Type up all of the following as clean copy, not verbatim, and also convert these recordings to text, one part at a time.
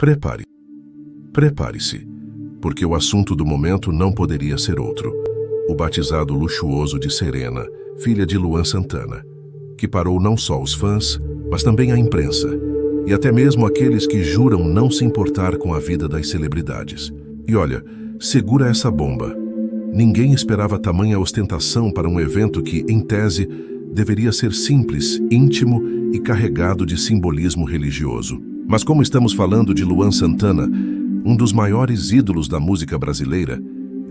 Prepare. Prepare-se, porque o assunto do momento não poderia ser outro. O batizado luxuoso de Serena, filha de Luan Santana, que parou não só os fãs, mas também a imprensa, e até mesmo aqueles que juram não se importar com a vida das celebridades. E olha, segura essa bomba. Ninguém esperava tamanha ostentação para um evento que, em tese, deveria ser simples, íntimo e carregado de simbolismo religioso. Mas como estamos falando de Luan Santana, um dos maiores ídolos da música brasileira,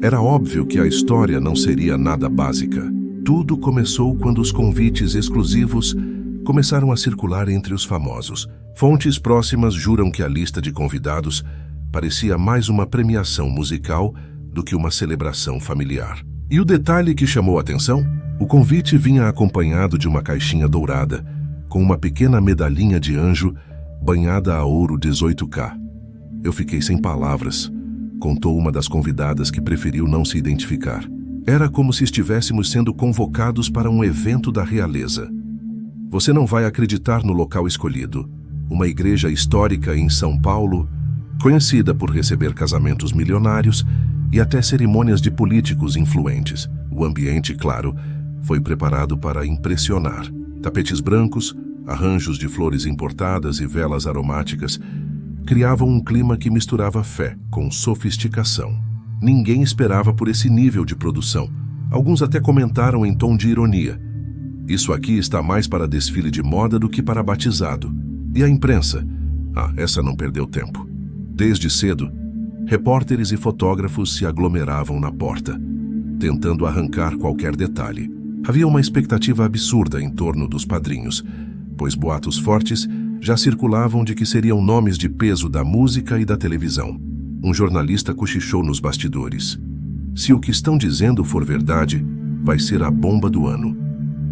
era óbvio que a história não seria nada básica. Tudo começou quando os convites exclusivos começaram a circular entre os famosos. Fontes próximas juram que a lista de convidados parecia mais uma premiação musical do que uma celebração familiar. E o detalhe que chamou a atenção? O convite vinha acompanhado de uma caixinha dourada, com uma pequena medalhinha de anjo banhada a ouro 18K. Eu fiquei sem palavras, contou uma das convidadas que preferiu não se identificar. Era como se estivéssemos sendo convocados para um evento da realeza. Você não vai acreditar no local escolhido. Uma igreja histórica em São Paulo, conhecida por receber casamentos milionários e até cerimônias de políticos influentes. O ambiente, claro, foi preparado para impressionar. Tapetes brancos, arranjos de flores importadas e velas aromáticas criavam um clima que misturava fé com sofisticação. Ninguém esperava por esse nível de produção. Alguns até comentaram em tom de ironia: isso aqui está mais para desfile de moda do que para batizado. E a imprensa? Essa não perdeu tempo. Desde cedo, repórteres e fotógrafos se aglomeravam na porta, tentando arrancar qualquer detalhe. Havia uma expectativa absurda em torno dos padrinhos, pois boatos fortes já circulavam de que seriam nomes de peso da música e da televisão. Um jornalista cochichou nos bastidores: se o que estão dizendo for verdade, vai ser a bomba do ano.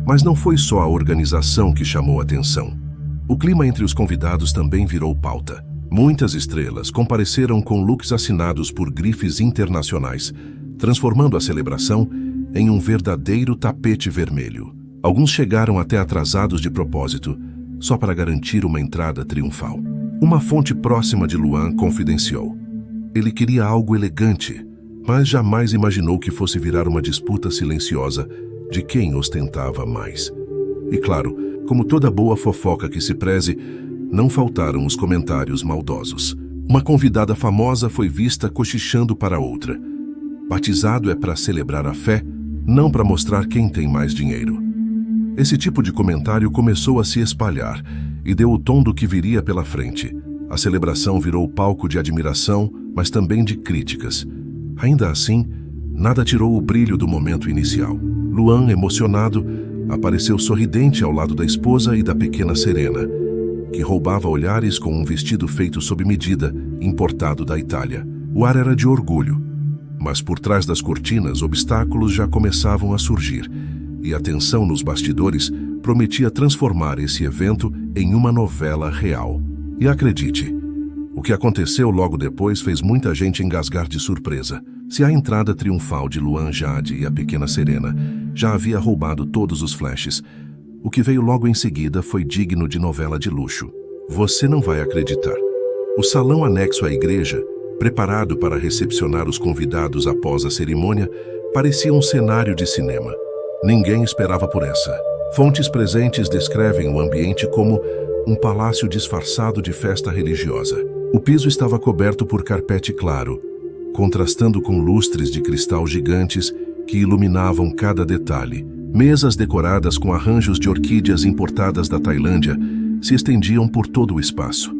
Mas não foi só a organização que chamou a atenção. O clima entre os convidados também virou pauta. Muitas estrelas compareceram com looks assinados por grifes internacionais, transformando a celebração em um verdadeiro tapete vermelho. Alguns chegaram até atrasados de propósito, só para garantir uma entrada triunfal. Uma fonte próxima de Luan confidenciou: ele queria algo elegante, mas jamais imaginou que fosse virar uma disputa silenciosa de quem ostentava mais. E claro, como toda boa fofoca que se preze, não faltaram os comentários maldosos. Uma convidada famosa foi vista cochichando para outra: batizado é para celebrar a fé, não para mostrar quem tem mais dinheiro. Esse tipo de comentário começou a se espalhar e deu o tom do que viria pela frente. A celebração virou palco de admiração, mas também de críticas. Ainda assim, nada tirou o brilho do momento inicial. Luan, emocionado, apareceu sorridente ao lado da esposa e da pequena Serena, que roubava olhares com um vestido feito sob medida, importado da Itália. O ar era de orgulho, mas por trás das cortinas, obstáculos já começavam a surgir, e a tensão nos bastidores prometia transformar esse evento em uma novela real. E acredite, o que aconteceu logo depois fez muita gente engasgar de surpresa. Se a entrada triunfal de Luan, Jade e a pequena Serena já havia roubado todos os flashes, o que veio logo em seguida foi digno de novela de luxo. Você não vai acreditar. O salão anexo à igreja, preparado para recepcionar os convidados após a cerimônia, parecia um cenário de cinema. Ninguém esperava por essa. Fontes presentes descrevem o ambiente como um palácio disfarçado de festa religiosa. O piso estava coberto por carpete claro, contrastando com lustres de cristal gigantes que iluminavam cada detalhe. Mesas decoradas com arranjos de orquídeas importadas da Tailândia se estendiam por todo o espaço,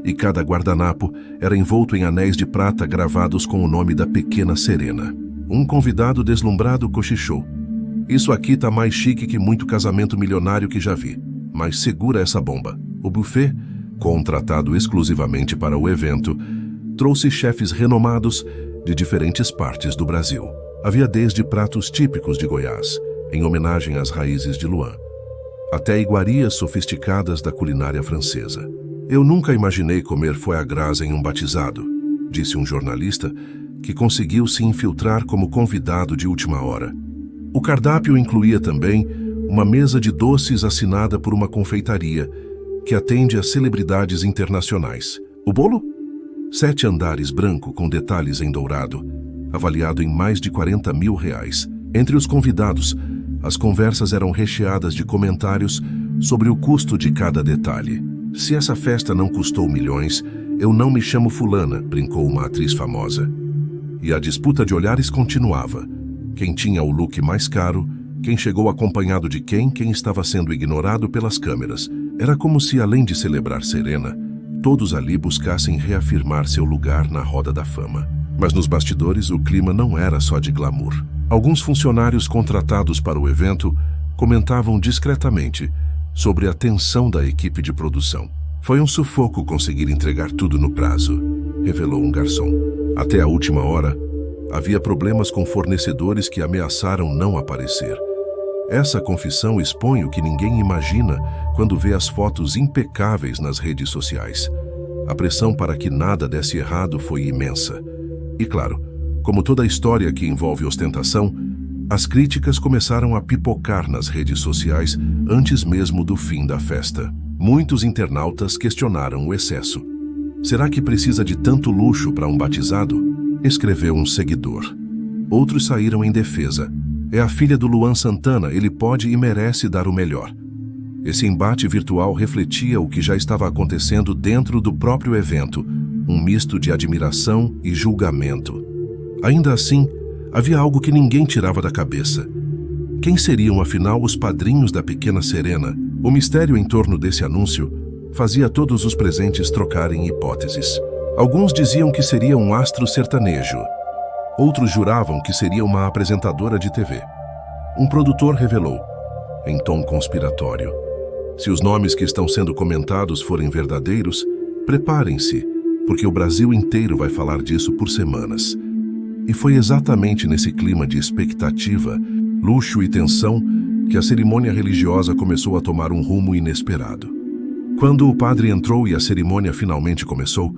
e cada guardanapo era envolto em anéis de prata gravados com o nome da pequena Serena. Um convidado deslumbrado cochichou: isso aqui tá mais chique que muito casamento milionário que já vi. Mas segura essa bomba. O buffet, contratado exclusivamente para o evento, trouxe chefes renomados de diferentes partes do Brasil. Havia desde pratos típicos de Goiás, em homenagem às raízes de Luan, até iguarias sofisticadas da culinária francesa. Eu nunca imaginei comer foie gras em um batizado, disse um jornalista que conseguiu se infiltrar como convidado de última hora. O cardápio incluía também uma mesa de doces assinada por uma confeitaria que atende a celebridades internacionais. O bolo? 7 andares branco com detalhes em dourado, avaliado em mais de R$40 mil. Entre os convidados, as conversas eram recheadas de comentários sobre o custo de cada detalhe. Se essa festa não custou milhões, eu não me chamo fulana, brincou uma atriz famosa. E a disputa de olhares continuava. Quem tinha o look mais caro, quem chegou acompanhado de quem estava sendo ignorado pelas câmeras. Era como se, além de celebrar Serena, todos ali buscassem reafirmar seu lugar na roda da fama. Mas nos bastidores o clima não era só de glamour. Alguns funcionários contratados para o evento comentavam discretamente sobre a tensão da equipe de produção. Foi um sufoco conseguir entregar tudo no prazo, revelou um garçom. Até a última hora, havia problemas com fornecedores que ameaçaram não aparecer. Essa confissão expõe o que ninguém imagina quando vê as fotos impecáveis nas redes sociais. A pressão para que nada desse errado foi imensa. E claro, como toda história que envolve ostentação, as críticas começaram a pipocar nas redes sociais antes mesmo do fim da festa. Muitos internautas questionaram o excesso. Será que precisa de tanto luxo para um batizado? Escreveu um seguidor. Outros saíram em defesa. É a filha do Luan Santana, ele pode e merece dar o melhor. Esse embate virtual refletia o que já estava acontecendo dentro do próprio evento, um misto de admiração e julgamento. Ainda assim, havia algo que ninguém tirava da cabeça. Quem seriam, afinal, os padrinhos da pequena Serena? O mistério em torno desse anúncio fazia todos os presentes trocarem hipóteses. Alguns diziam que seria um astro sertanejo. Outros juravam que seria uma apresentadora de TV. Um produtor revelou, em tom conspiratório: se os nomes que estão sendo comentados forem verdadeiros, preparem-se, porque o Brasil inteiro vai falar disso por semanas. E foi exatamente nesse clima de expectativa, luxo e tensão que a cerimônia religiosa começou a tomar um rumo inesperado. Quando o padre entrou e a cerimônia finalmente começou,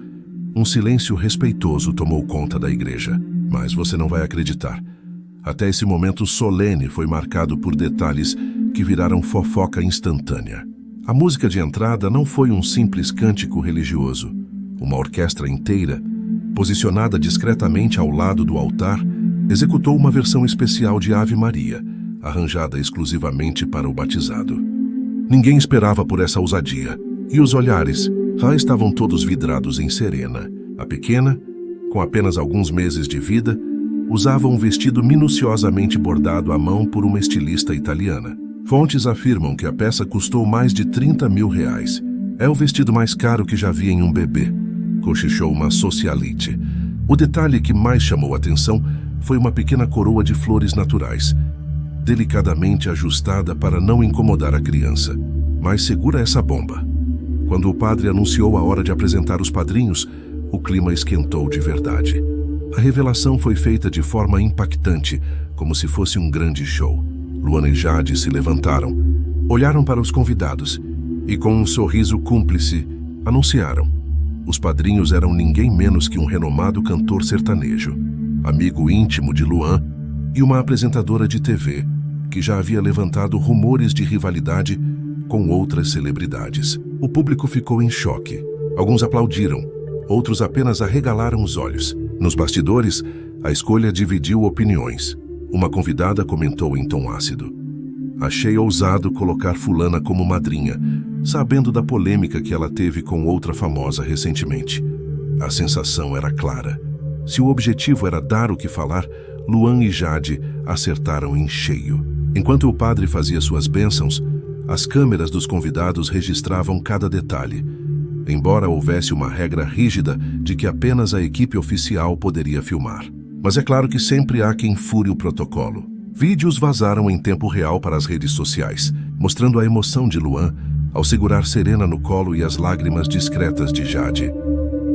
um silêncio respeitoso tomou conta da igreja. Mas você não vai acreditar. Até esse momento solene foi marcado por detalhes que viraram fofoca instantânea. A música de entrada não foi um simples cântico religioso. Uma orquestra inteira, posicionada discretamente ao lado do altar, executou uma versão especial de Ave Maria, arranjada exclusivamente para o batizado. Ninguém esperava por essa ousadia, e os olhares já estavam todos vidrados em Serena. A pequena, com apenas alguns meses de vida, usava um vestido minuciosamente bordado à mão por uma estilista italiana. Fontes afirmam que a peça custou mais de R$30 mil. É o vestido mais caro que já vi em um bebê, cochichou uma socialite. O detalhe que mais chamou a atenção foi uma pequena coroa de flores naturais, delicadamente ajustada para não incomodar a criança. Mas segura essa bomba. Quando o padre anunciou a hora de apresentar os padrinhos, o clima esquentou de verdade. A revelação foi feita de forma impactante, como se fosse um grande show. Luana e Jade se levantaram, olharam para os convidados e, com um sorriso cúmplice, anunciaram. Os padrinhos eram ninguém menos que um renomado cantor sertanejo, amigo íntimo de Luan e uma apresentadora de TV, que já havia levantado rumores de rivalidade com outras celebridades. O público ficou em choque. Alguns aplaudiram, outros apenas arregalaram os olhos. Nos bastidores, a escolha dividiu opiniões. Uma convidada comentou em tom ácido: achei ousado colocar fulana como madrinha, sabendo da polêmica que ela teve com outra famosa recentemente. A sensação era clara. Se o objetivo era dar o que falar, Luan e Jade acertaram em cheio. Enquanto o padre fazia suas bênçãos, as câmeras dos convidados registravam cada detalhe, embora houvesse uma regra rígida de que apenas a equipe oficial poderia filmar. Mas é claro que sempre há quem fure o protocolo. Vídeos vazaram em tempo real para as redes sociais, mostrando a emoção de Luan ao segurar Serena no colo e as lágrimas discretas de Jade.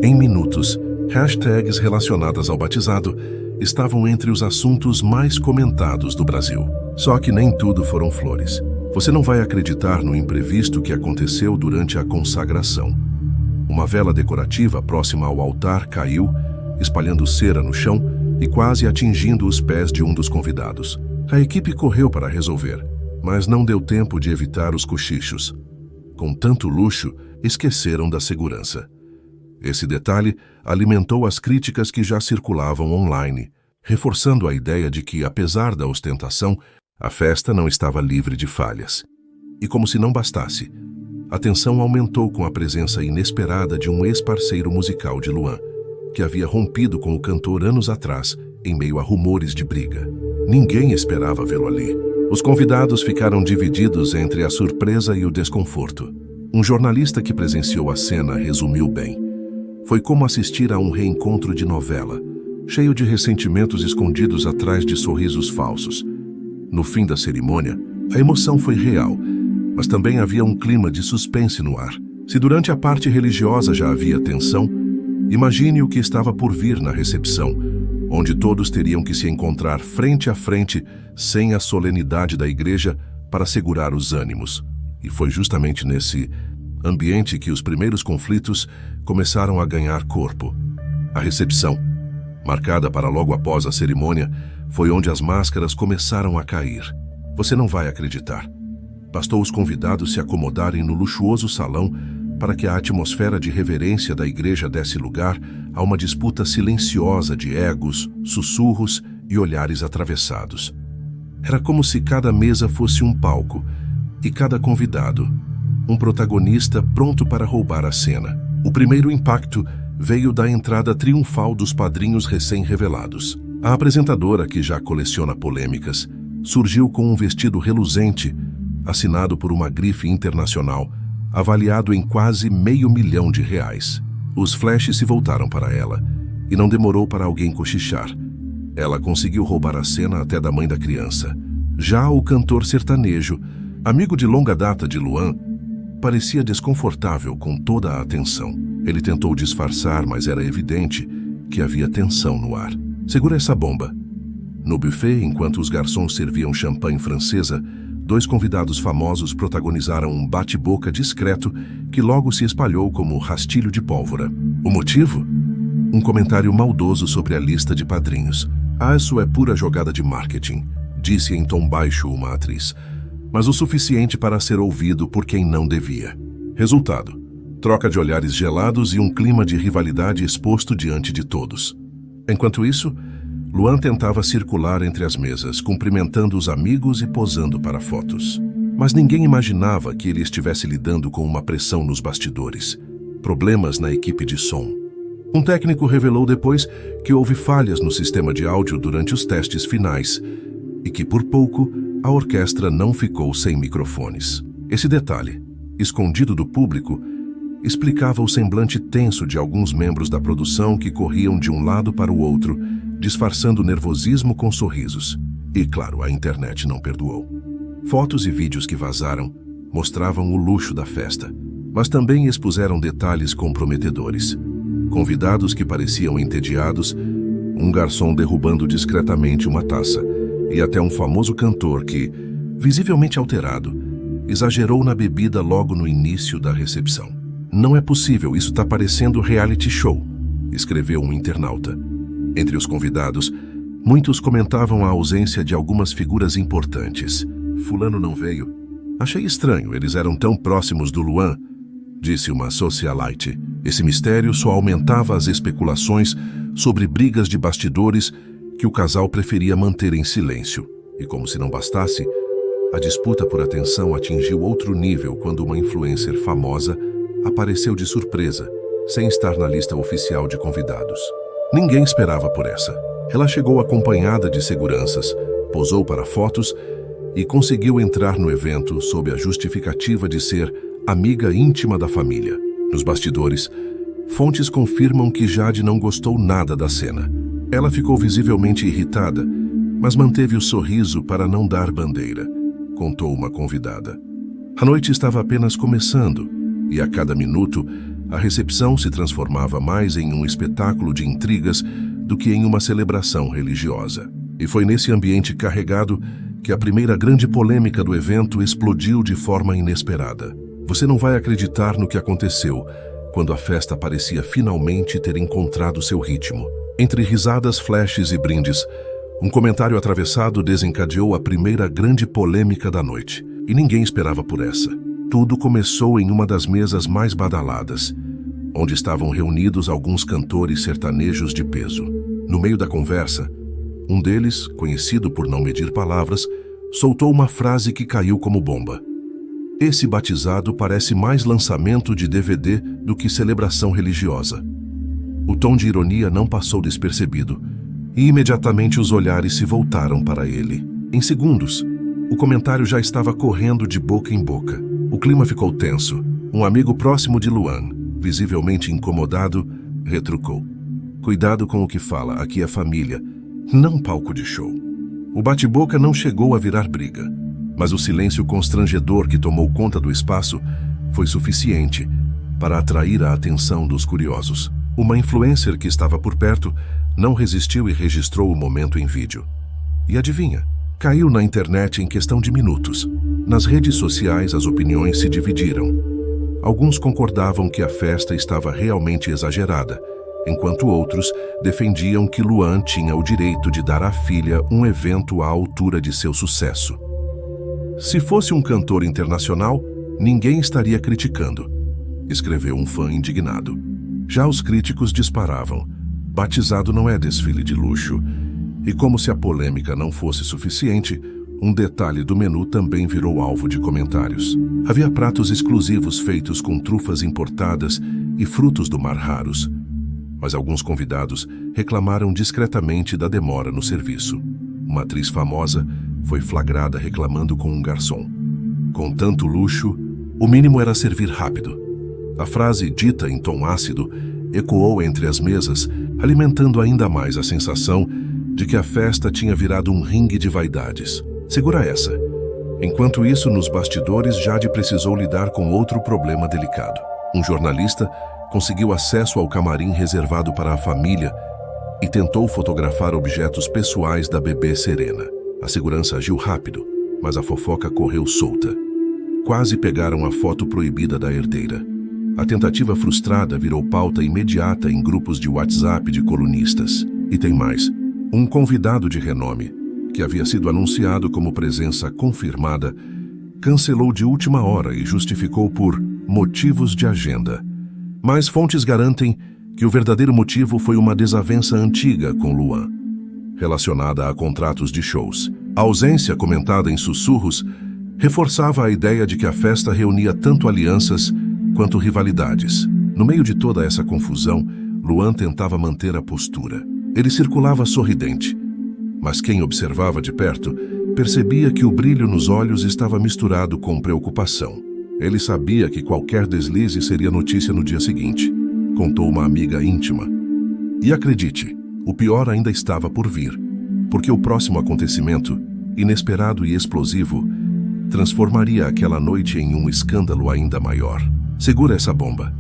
Em minutos, hashtags relacionadas ao batizado estavam entre os assuntos mais comentados do Brasil. Só que nem tudo foram flores. Você não vai acreditar no imprevisto que aconteceu durante a consagração. Uma vela decorativa próxima ao altar caiu, espalhando cera no chão e quase atingindo os pés de um dos convidados. A equipe correu para resolver, mas não deu tempo de evitar os cochichos. Com tanto luxo, esqueceram da segurança. Esse detalhe alimentou as críticas que já circulavam online, reforçando a ideia de que, apesar da ostentação, a festa não estava livre de falhas. E como se não bastasse, a tensão aumentou com a presença inesperada de um ex-parceiro musical de Luan, que havia rompido com o cantor anos atrás, em meio a rumores de briga. Ninguém esperava vê-lo ali. Os convidados ficaram divididos entre a surpresa e o desconforto. Um jornalista que presenciou a cena resumiu bem. Foi como assistir a um reencontro de novela, cheio de ressentimentos escondidos atrás de sorrisos falsos. No fim da cerimônia, a emoção foi real, mas também havia um clima de suspense no ar. Se durante a parte religiosa já havia tensão, imagine o que estava por vir na recepção, onde todos teriam que se encontrar frente a frente, sem a solenidade da igreja, para segurar os ânimos. E foi justamente nesse ambiente que os primeiros conflitos começaram a ganhar corpo. A recepção, marcada para logo após a cerimônia, foi onde as máscaras começaram a cair. Você não vai acreditar. Bastou os convidados se acomodarem no luxuoso salão para que a atmosfera de reverência da igreja desse lugar a uma disputa silenciosa de egos, sussurros e olhares atravessados. Era como se cada mesa fosse um palco e cada convidado um protagonista pronto para roubar a cena. O primeiro impacto veio da entrada triunfal dos padrinhos recém-revelados. A apresentadora, que já coleciona polêmicas, surgiu com um vestido reluzente, assinado por uma grife internacional, avaliado em quase R$500 mil. Os flashes se voltaram para ela, e não demorou para alguém cochichar. Ela conseguiu roubar a cena até da mãe da criança. Já o cantor sertanejo, amigo de longa data de Luan, parecia desconfortável com toda a atenção. Ele tentou disfarçar, mas era evidente que havia tensão no ar. Segura essa bomba. No buffet, enquanto os garçons serviam champanhe francesa, 2 convidados famosos protagonizaram um bate-boca discreto que logo se espalhou como rastilho de pólvora. O motivo? Um comentário maldoso sobre a lista de padrinhos. Isso é pura jogada de marketing, disse em tom baixo uma atriz, mas o suficiente para ser ouvido por quem não devia. Resultado: troca de olhares gelados e um clima de rivalidade exposto diante de todos. Enquanto isso, Luan tentava circular entre as mesas, cumprimentando os amigos e posando para fotos. Mas ninguém imaginava que ele estivesse lidando com uma pressão nos bastidores, problemas na equipe de som. Um técnico revelou depois que houve falhas no sistema de áudio durante os testes finais e que, por pouco, a orquestra não ficou sem microfones. Esse detalhe, escondido do público, explicava o semblante tenso de alguns membros da produção que corriam de um lado para o outro, disfarçando nervosismo com sorrisos. E, claro, a internet não perdoou. Fotos e vídeos que vazaram mostravam o luxo da festa, mas também expuseram detalhes comprometedores. Convidados que pareciam entediados, um garçom derrubando discretamente uma taça, e até um famoso cantor que, visivelmente alterado, exagerou na bebida logo no início da recepção. Não é possível, isso está parecendo reality show, escreveu um internauta. Entre os convidados, muitos comentavam a ausência de algumas figuras importantes. Fulano não veio. Achei estranho, eles eram tão próximos do Luan, disse uma socialite. Esse mistério só aumentava as especulações sobre brigas de bastidores que o casal preferia manter em silêncio. E como se não bastasse, a disputa por atenção atingiu outro nível quando uma influencer famosa apareceu de surpresa, sem estar na lista oficial de convidados. Ninguém esperava por essa. Ela chegou acompanhada de seguranças, posou para fotos e conseguiu entrar no evento sob a justificativa de ser amiga íntima da família. Nos bastidores, fontes confirmam que Jade não gostou nada da cena. Ela ficou visivelmente irritada, mas manteve o sorriso para não dar bandeira, contou uma convidada. A noite estava apenas começando, e a cada minuto, a recepção se transformava mais em um espetáculo de intrigas do que em uma celebração religiosa. E foi nesse ambiente carregado que a primeira grande polêmica do evento explodiu de forma inesperada. Você não vai acreditar no que aconteceu quando a festa parecia finalmente ter encontrado seu ritmo. Entre risadas, flashes e brindes, um comentário atravessado desencadeou a primeira grande polêmica da noite. E ninguém esperava por essa. Tudo começou em uma das mesas mais badaladas. onde estavam reunidos alguns cantores sertanejos de peso. No meio da conversa, um deles, conhecido por não medir palavras, soltou uma frase que caiu como bomba. Esse batizado parece mais lançamento de DVD do que celebração religiosa. O tom de ironia não passou despercebido, e imediatamente os olhares se voltaram para ele. Em segundos, o comentário já estava correndo de boca em boca. O clima ficou tenso. Um amigo próximo de Luan, visivelmente incomodado, retrucou: "Cuidado com o que fala, aqui é família, não palco de show." O bate-boca não chegou a virar briga, mas o silêncio constrangedor que tomou conta do espaço foi suficiente para atrair a atenção dos curiosos. Uma influencer que estava por perto não resistiu e registrou o momento em vídeo. E adivinha? Caiu na internet em questão de minutos. Nas redes sociais as opiniões se dividiram. Alguns concordavam que a festa estava realmente exagerada, enquanto outros defendiam que Luan tinha o direito de dar à filha um evento à altura de seu sucesso. Se fosse um cantor internacional, ninguém estaria criticando, escreveu um fã indignado. Já os críticos disparavam: batizado não é desfile de luxo. E como se a polêmica não fosse suficiente, um detalhe do menu também virou alvo de comentários. Havia pratos exclusivos feitos com trufas importadas e frutos do mar raros. Mas alguns convidados reclamaram discretamente da demora no serviço. Uma atriz famosa foi flagrada reclamando com um garçom: "Com tanto luxo, o mínimo era servir rápido." A frase, dita em tom ácido, ecoou entre as mesas, alimentando ainda mais a sensação de que a festa tinha virado um ringue de vaidades. Segura essa. Enquanto isso, nos bastidores, Jade precisou lidar com outro problema delicado. Um jornalista conseguiu acesso ao camarim reservado para a família e tentou fotografar objetos pessoais da bebê Serena. A segurança agiu rápido, mas a fofoca correu solta. Quase pegaram a foto proibida da herdeira. A tentativa frustrada virou pauta imediata em grupos de WhatsApp de colunistas. E tem mais. Um convidado de renome, que havia sido anunciado como presença confirmada, cancelou de última hora e justificou por motivos de agenda. Mas fontes garantem que o verdadeiro motivo foi uma desavença antiga com Luan, relacionada a contratos de shows. A ausência, comentada em sussurros, reforçava a ideia de que a festa reunia tanto alianças quanto rivalidades. No meio de toda essa confusão, Luan tentava manter a postura. Ele circulava sorridente, mas quem observava de perto percebia que o brilho nos olhos estava misturado com preocupação. Ele sabia que qualquer deslize seria notícia no dia seguinte, contou uma amiga íntima. E acredite, o pior ainda estava por vir, porque o próximo acontecimento, inesperado e explosivo, transformaria aquela noite em um escândalo ainda maior. Segura essa bomba.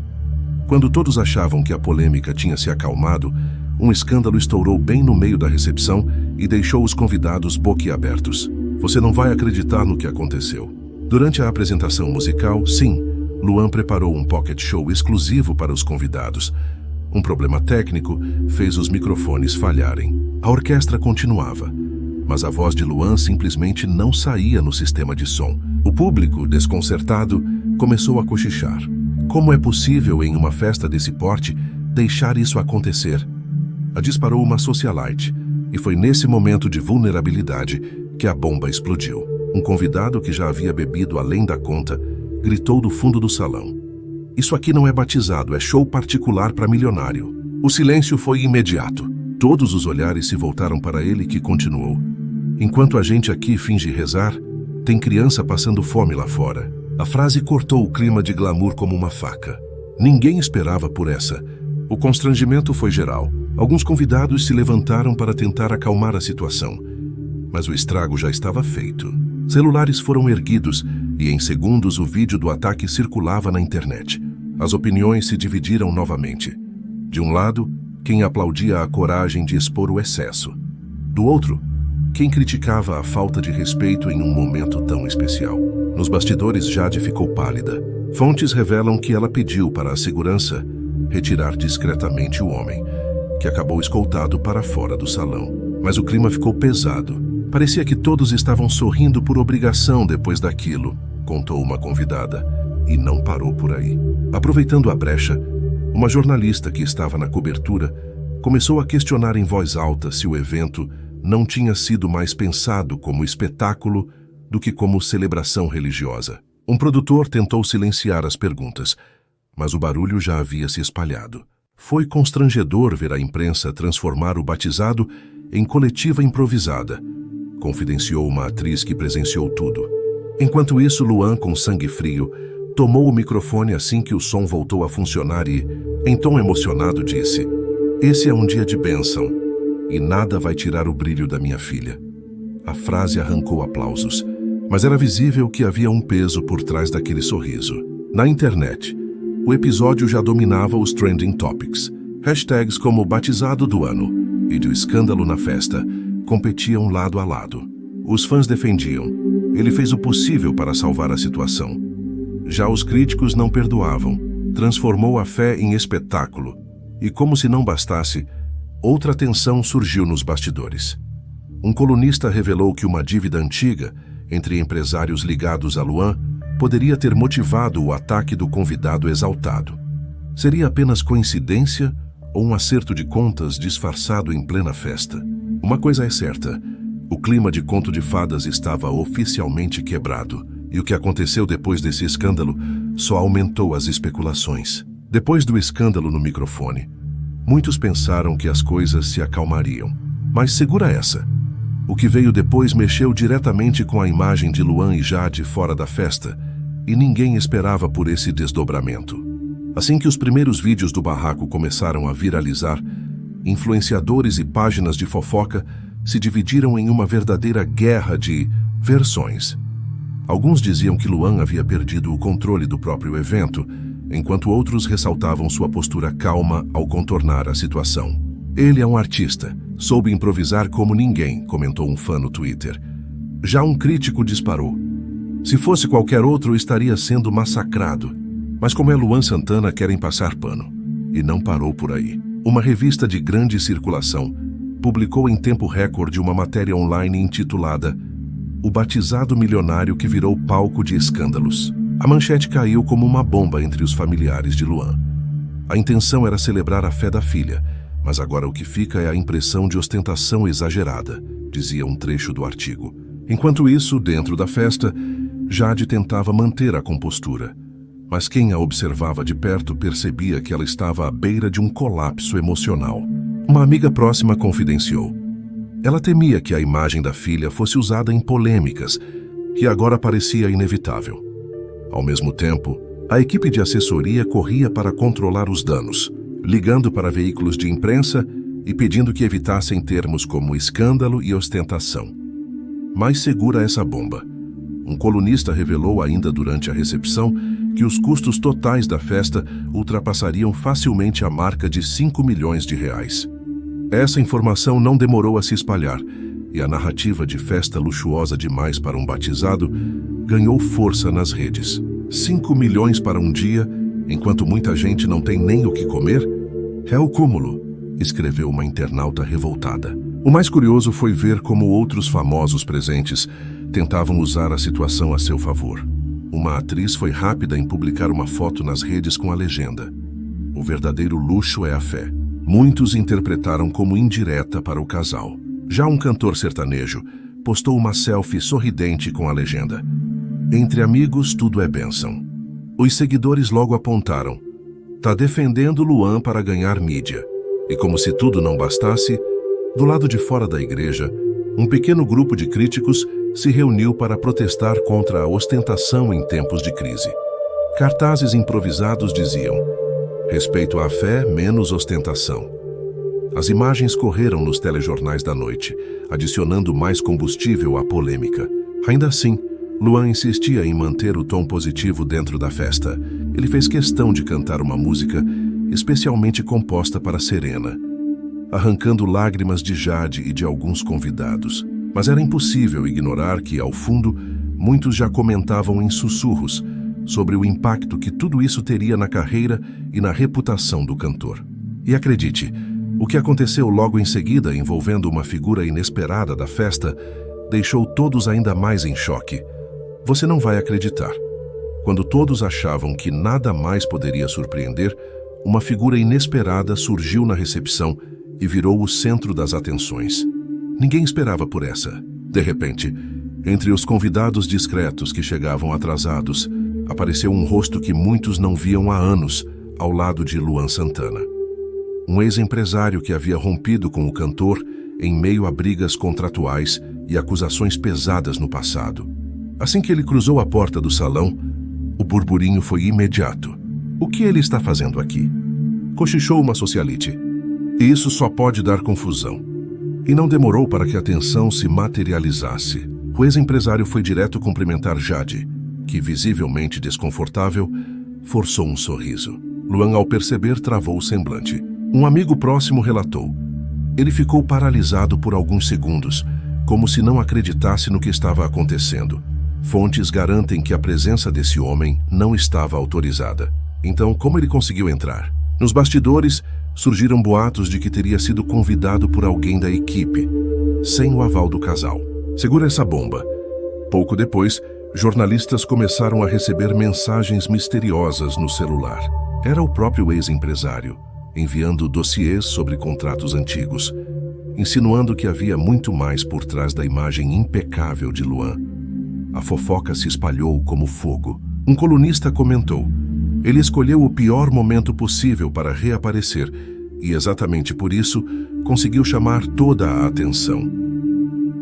Quando todos achavam que a polêmica tinha se acalmado, um escândalo estourou bem no meio da recepção e deixou os convidados boquiabertos. Você não vai acreditar no que aconteceu. Durante a apresentação musical, sim, Luan preparou um pocket show exclusivo para os convidados. Um problema técnico fez os microfones falharem. A orquestra continuava, mas a voz de Luan simplesmente não saía no sistema de som. O público, desconcertado, começou a cochichar. Como é possível, em uma festa desse porte, deixar isso acontecer? Disparou uma socialite, e foi nesse momento de vulnerabilidade que a bomba explodiu. Um convidado que já havia bebido além da conta gritou do fundo do salão: "Isso aqui não é batizado, é show particular para milionário." O silêncio foi imediato. Todos os olhares se voltaram para ele, que continuou: "Enquanto a gente aqui finge rezar, tem criança passando fome lá fora." A frase cortou o clima de glamour como uma faca. Ninguém esperava por essa. O constrangimento foi geral. Alguns convidados se levantaram para tentar acalmar a situação, mas o estrago já estava feito. Celulares foram erguidos e em segundos o vídeo do ataque circulava na internet. As opiniões se dividiram novamente. De um lado, quem aplaudia a coragem de expor o excesso. Do outro, quem criticava a falta de respeito em um momento tão especial. Nos bastidores, Jade ficou pálida. Fontes revelam que ela pediu para a segurança retirar discretamente o homem, que acabou escoltado para fora do salão. Mas o clima ficou pesado. Parecia que todos estavam sorrindo por obrigação depois daquilo, contou uma convidada. E não parou por aí. Aproveitando a brecha, Uma jornalista que estava na cobertura começou a questionar em voz alta se o evento não tinha sido mais pensado como espetáculo do que como celebração religiosa. Um produtor tentou silenciar as perguntas, mas o barulho já havia se espalhado. Foi constrangedor ver a imprensa transformar o batizado em coletiva improvisada, confidenciou uma atriz que presenciou tudo. Enquanto isso, Luan, com sangue frio, tomou o microfone assim que o som voltou a funcionar e, em tom emocionado, disse: "Esse é um dia de bênção, e nada vai tirar o brilho da minha filha." A frase arrancou aplausos, mas era visível que havia um peso por trás daquele sorriso. Na internet, o episódio já dominava os trending topics. Hashtags como batizado do ano e de escândalo na festa competiam lado a lado. Os fãs defendiam: ele fez o possível para salvar a situação. Já os críticos não perdoavam. Transformou a fé em espetáculo. E como se não bastasse, outra tensão surgiu nos bastidores. Um colunista revelou que uma dívida antiga entre empresários ligados a Luan poderia ter motivado o ataque do convidado exaltado. Seria apenas coincidência ou um acerto de contas disfarçado em plena festa? Uma coisa é certa: o clima de conto de fadas estava oficialmente quebrado, e o que aconteceu depois desse escândalo só aumentou as especulações. Depois do escândalo no microfone, muitos pensaram que as coisas se acalmariam. Mas segura essa: o que veio depois mexeu diretamente com a imagem de Luan e Jade fora da festa, e ninguém esperava por esse desdobramento. Assim que os primeiros vídeos do barraco começaram a viralizar, influenciadores e páginas de fofoca se dividiram em uma verdadeira guerra de versões. Alguns diziam que Luan havia perdido o controle do próprio evento, enquanto outros ressaltavam sua postura calma ao contornar a situação. "Ele é um artista, soube improvisar como ninguém", comentou um fã no Twitter. Já um crítico disparou: "Se fosse qualquer outro, estaria sendo massacrado. Mas como é Luan Santana, querem passar pano." E não parou por aí. Uma revista de grande circulação publicou em tempo recorde uma matéria online intitulada "O batizado milionário que virou palco de escândalos." A manchete caiu como uma bomba entre os familiares de Luan. A intenção era celebrar a fé da filha, mas agora o que fica é a impressão de ostentação exagerada, dizia um trecho do artigo. Enquanto isso, dentro da festa, Jade tentava manter a compostura. Mas quem a observava de perto percebia que ela estava à beira de um colapso emocional. Uma amiga próxima confidenciou: ela temia que a imagem da filha fosse usada em polêmicas, que agora parecia inevitável. Ao mesmo tempo, a equipe de assessoria corria para controlar os danos, ligando para veículos de imprensa e pedindo que evitassem termos como escândalo e ostentação. Mais segura essa bomba. Um colunista revelou ainda durante a recepção que os custos totais da festa ultrapassariam facilmente a marca de 5 milhões de reais. Essa informação não demorou a se espalhar, e a narrativa de festa luxuosa demais para um batizado ganhou força nas redes. 5 milhões para um dia, enquanto muita gente não tem nem o que comer? É o cúmulo, escreveu uma internauta revoltada. O mais curioso foi ver como outros famosos presentes tentavam usar a situação a seu favor. Uma atriz foi rápida em publicar uma foto nas redes com a legenda: "O verdadeiro luxo é a fé." Muitos interpretaram como indireta para o casal. Já um cantor sertanejo postou uma selfie sorridente com a legenda: "Entre amigos tudo é bênção." Os seguidores logo apontaram: "Tá defendendo Luan para ganhar mídia." E como se tudo não bastasse, do lado de fora da igreja, um pequeno grupo de críticos se reuniu para protestar contra a ostentação em tempos de crise. Cartazes improvisados diziam: "Respeito à fé, menos ostentação." As imagens correram nos telejornais da noite, adicionando mais combustível à polêmica. Ainda assim, Luan insistia em manter o tom positivo dentro da festa. Ele fez questão de cantar uma música especialmente composta para Serena, arrancando lágrimas de Jade e de alguns convidados. Mas era impossível ignorar que, ao fundo, muitos já comentavam em sussurros sobre o impacto que tudo isso teria na carreira e na reputação do cantor. E acredite, o que aconteceu logo em seguida, envolvendo uma figura inesperada da festa, deixou todos ainda mais em choque. Você não vai acreditar. Quando todos achavam que nada mais poderia surpreender, uma figura inesperada surgiu na recepção e virou o centro das atenções. Ninguém esperava por essa. De repente, entre os convidados discretos que chegavam atrasados, apareceu um rosto que muitos não viam há anos, ao lado de Luan Santana. Um ex-empresário que havia rompido com o cantor em meio a brigas contratuais e acusações pesadas no passado. Assim que ele cruzou a porta do salão, o burburinho foi imediato. O que ele está fazendo aqui? Cochichou uma socialite. E isso só pode dar confusão. E não demorou para que a tensão se materializasse. O ex-empresário foi direto cumprimentar Jade, que, visivelmente desconfortável, forçou um sorriso. Luan, ao perceber, travou o semblante. Um amigo próximo relatou. Ele ficou paralisado por alguns segundos, como se não acreditasse no que estava acontecendo. Fontes garantem que a presença desse homem não estava autorizada. Então, como ele conseguiu entrar? Nos bastidores, surgiram boatos de que teria sido convidado por alguém da equipe, sem o aval do casal. Segura essa bomba. Pouco depois, jornalistas começaram a receber mensagens misteriosas no celular. Era o próprio ex-empresário, enviando dossiês sobre contratos antigos, insinuando que havia muito mais por trás da imagem impecável de Luan. A fofoca se espalhou como fogo. Um colunista comentou: ele escolheu o pior momento possível para reaparecer e, exatamente por isso, conseguiu chamar toda a atenção.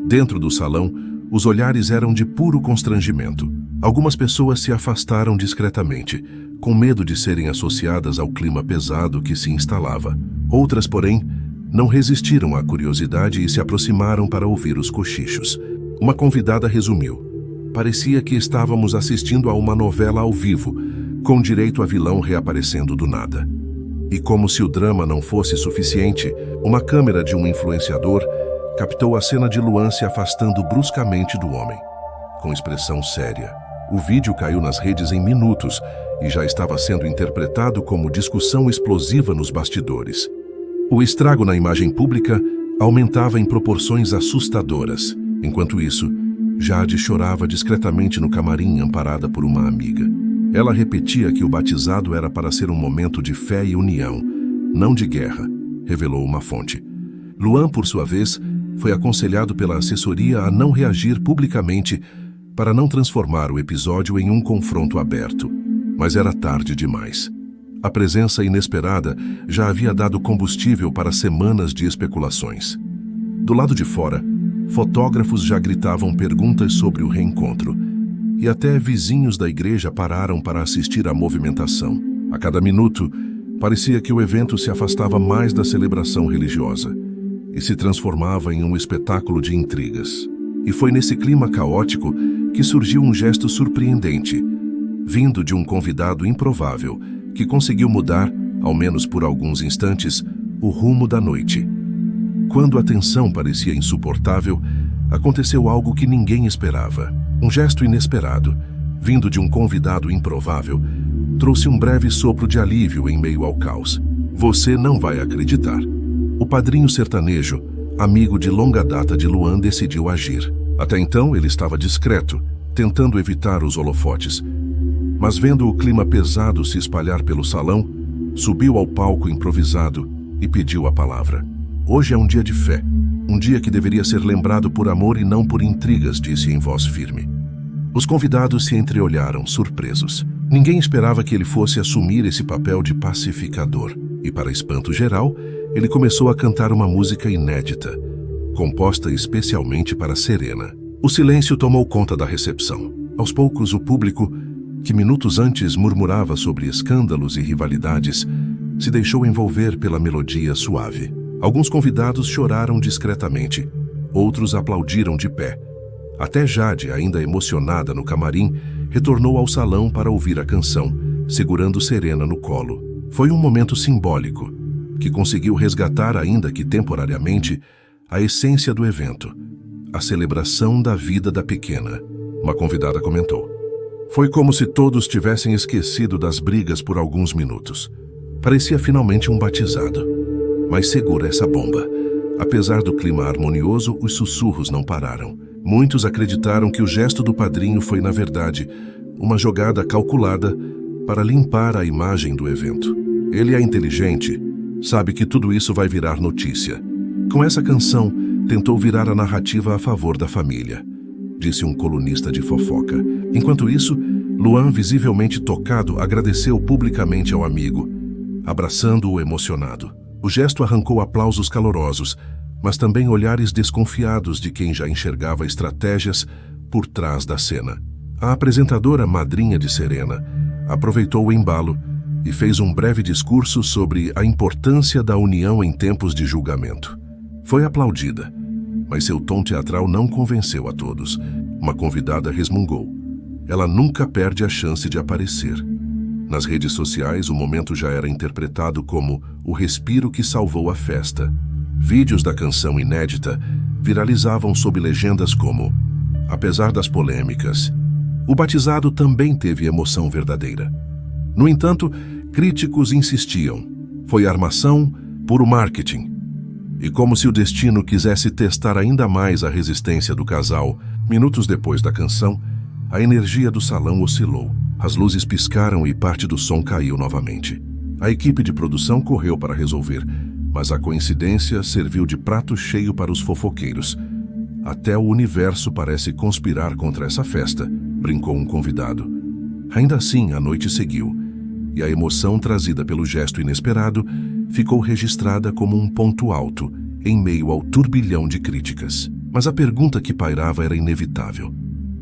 Dentro do salão, os olhares eram de puro constrangimento. Algumas pessoas se afastaram discretamente, com medo de serem associadas ao clima pesado que se instalava. Outras, porém, não resistiram à curiosidade e se aproximaram para ouvir os cochichos. Uma convidada resumiu: parecia que estávamos assistindo a uma novela ao vivo, com direito a vilão reaparecendo do nada. E como se o drama não fosse suficiente, uma câmera de um influenciador captou a cena de Luan se afastando bruscamente do homem, com expressão séria. O vídeo caiu nas redes em minutos e já estava sendo interpretado como discussão explosiva nos bastidores. O estrago na imagem pública aumentava em proporções assustadoras. Enquanto isso, Jade chorava discretamente no camarim, amparada por uma amiga. Ela repetia que o batizado era para ser um momento de fé e união, não de guerra, revelou uma fonte. Luan, por sua vez, foi aconselhado pela assessoria a não reagir publicamente para não transformar o episódio em um confronto aberto. Mas era tarde demais. A presença inesperada já havia dado combustível para semanas de especulações. Do lado de fora, fotógrafos já gritavam perguntas sobre o reencontro, e até vizinhos da igreja pararam para assistir à movimentação. A cada minuto, parecia que o evento se afastava mais da celebração religiosa e se transformava em um espetáculo de intrigas. E foi nesse clima caótico que surgiu um gesto surpreendente, vindo de um convidado improvável, que conseguiu mudar, ao menos por alguns instantes, o rumo da noite. Quando a tensão parecia insuportável, aconteceu algo que ninguém esperava. Um gesto inesperado, vindo de um convidado improvável, trouxe um breve sopro de alívio em meio ao caos. Você não vai acreditar. O padrinho sertanejo, amigo de longa data de Luan, decidiu agir. Até então, ele estava discreto, tentando evitar os holofotes. Mas vendo o clima pesado se espalhar pelo salão, subiu ao palco improvisado e pediu a palavra. Hoje é um dia de fé, um dia que deveria ser lembrado por amor e não por intrigas, disse em voz firme. Os convidados se entreolharam, surpresos. Ninguém esperava que ele fosse assumir esse papel de pacificador. E, para espanto geral, ele começou a cantar uma música inédita, composta especialmente para Serena. O silêncio tomou conta da recepção. Aos poucos, o público, que minutos antes murmurava sobre escândalos e rivalidades, se deixou envolver pela melodia suave. Alguns convidados choraram discretamente, outros aplaudiram de pé. Até Jade, ainda emocionada no camarim, retornou ao salão para ouvir a canção, segurando Serena no colo. Foi um momento simbólico, que conseguiu resgatar, ainda que temporariamente, a essência do evento, a celebração da vida da pequena. Uma convidada comentou. Foi como se todos tivessem esquecido das brigas por alguns minutos. Parecia finalmente um batizado. Mas segura essa bomba. Apesar do clima harmonioso, os sussurros não pararam. Muitos acreditaram que o gesto do padrinho foi, na verdade, uma jogada calculada para limpar a imagem do evento. Ele é inteligente, sabe que tudo isso vai virar notícia. Com essa canção, tentou virar a narrativa a favor da família, disse um colunista de fofoca. Enquanto isso, Luan, visivelmente tocado, agradeceu publicamente ao amigo, abraçando-o emocionado. O gesto arrancou aplausos calorosos, mas também olhares desconfiados de quem já enxergava estratégias por trás da cena. A apresentadora madrinha de Serena aproveitou o embalo e fez um breve discurso sobre a importância da união em tempos de julgamento. Foi aplaudida, mas seu tom teatral não convenceu a todos. Uma convidada resmungou. Ela nunca perde a chance de aparecer. Nas redes sociais, o momento já era interpretado como o respiro que salvou a festa. Vídeos da canção inédita viralizavam sob legendas como: apesar das polêmicas, o batizado também teve emoção verdadeira. No entanto, críticos insistiam. Foi armação, puro marketing. E como se o destino quisesse testar ainda mais a resistência do casal, minutos depois da canção, a energia do salão oscilou. As luzes piscaram e parte do som caiu novamente. A equipe de produção correu para resolver, mas a coincidência serviu de prato cheio para os fofoqueiros. Até o universo parece conspirar contra essa festa, brincou um convidado. Ainda assim, a noite seguiu, e a emoção trazida pelo gesto inesperado ficou registrada como um ponto alto, em meio ao turbilhão de críticas. Mas a pergunta que pairava era inevitável.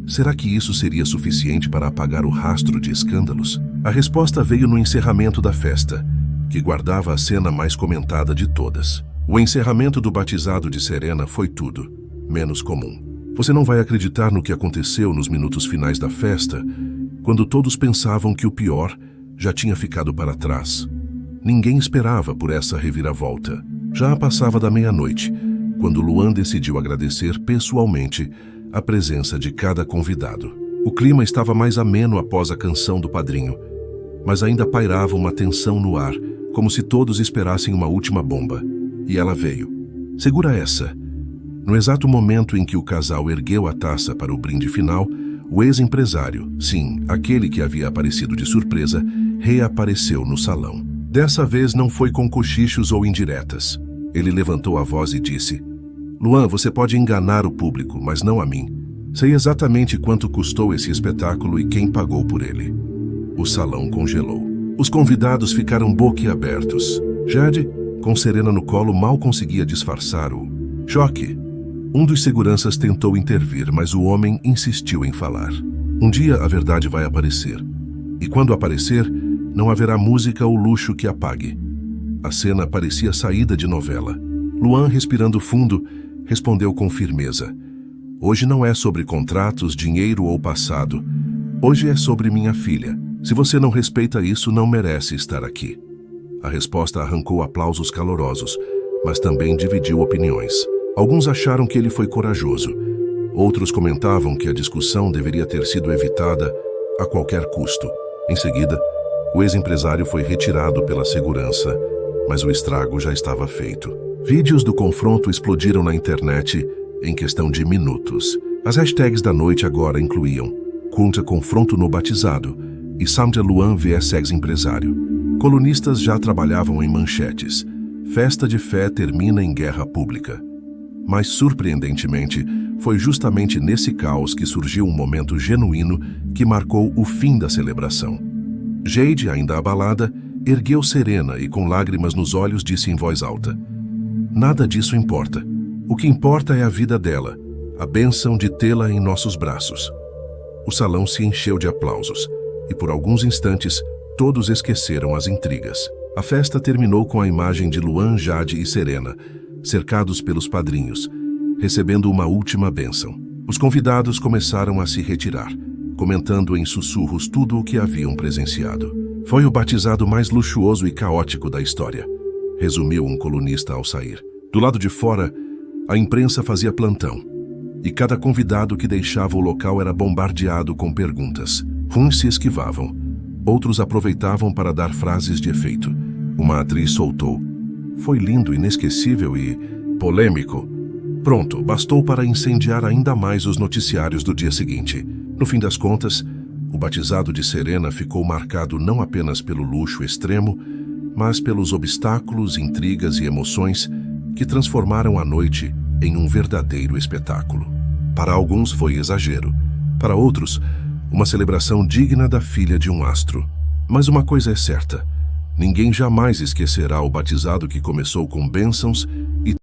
Será que isso seria suficiente para apagar o rastro de escândalos? A resposta veio no encerramento da festa, que guardava a cena mais comentada de todas. O encerramento do batizado de Serena foi tudo menos comum. Você não vai acreditar no que aconteceu nos minutos finais da festa, quando todos pensavam que o pior já tinha ficado para trás. Ninguém esperava por essa reviravolta. Já passava da meia-noite, quando Luan decidiu agradecer pessoalmente a presença de cada convidado. O clima estava mais ameno após a canção do padrinho, mas ainda pairava uma tensão no ar, como se todos esperassem uma última bomba. E ela veio. Segura essa. No exato momento em que o casal ergueu a taça para o brinde final, o ex-empresário, sim, aquele que havia aparecido de surpresa, reapareceu no salão. Dessa vez não foi com cochichos ou indiretas. Ele levantou a voz e disse: Luan, você pode enganar o público, mas não a mim. Sei exatamente quanto custou esse espetáculo e quem pagou por ele. O salão congelou. Os convidados ficaram boquiabertos. Jade, com Serena no colo, mal conseguia disfarçar o choque. Um dos seguranças tentou intervir, mas o homem insistiu em falar. Um dia a verdade vai aparecer. E quando aparecer, não haverá música ou luxo que apague. A cena parecia saída de novela. Luan, respirando fundo, respondeu com firmeza: Hoje não é sobre contratos, dinheiro ou passado. Hoje é sobre minha filha. Se você não respeita isso, não merece estar aqui. A resposta arrancou aplausos calorosos, mas também dividiu opiniões. Alguns acharam que ele foi corajoso. Outros comentavam que a discussão deveria ter sido evitada a qualquer custo. Em seguida, o ex-empresário foi retirado pela segurança, mas o estrago já estava feito. Vídeos do confronto explodiram na internet em questão de minutos. As hashtags da noite agora incluíam Contra confronto no batizado e Samja Luan vs ex-empresário. Colunistas já trabalhavam em manchetes. Festa de fé termina em guerra pública. Mas, surpreendentemente, foi justamente nesse caos que surgiu um momento genuíno que marcou o fim da celebração. Jade, ainda abalada, ergueu Serena e, com lágrimas nos olhos, disse em voz alta: Nada disso importa. O que importa é a vida dela, a bênção de tê-la em nossos braços. O salão se encheu de aplausos, e por alguns instantes, todos esqueceram as intrigas. A festa terminou com a imagem de Luan, Jade e Serena, cercados pelos padrinhos, recebendo uma última bênção. Os convidados começaram a se retirar, comentando em sussurros tudo o que haviam presenciado. Foi o batizado mais luxuoso e caótico da história, resumiu um colunista ao sair. Do lado de fora, a imprensa fazia plantão, e cada convidado que deixava o local era bombardeado com perguntas. Uns se esquivavam, outros aproveitavam para dar frases de efeito. Uma atriz soltou: Foi lindo, inesquecível e polêmico. Pronto, bastou para incendiar ainda mais os noticiários do dia seguinte. No fim das contas, o batizado de Serena ficou marcado não apenas pelo luxo extremo, mas pelos obstáculos, intrigas e emoções que transformaram a noite em um verdadeiro espetáculo. Para alguns foi exagero, para outros, uma celebração digna da filha de um astro. Mas uma coisa é certa: ninguém jamais esquecerá o batizado que começou com bênçãos e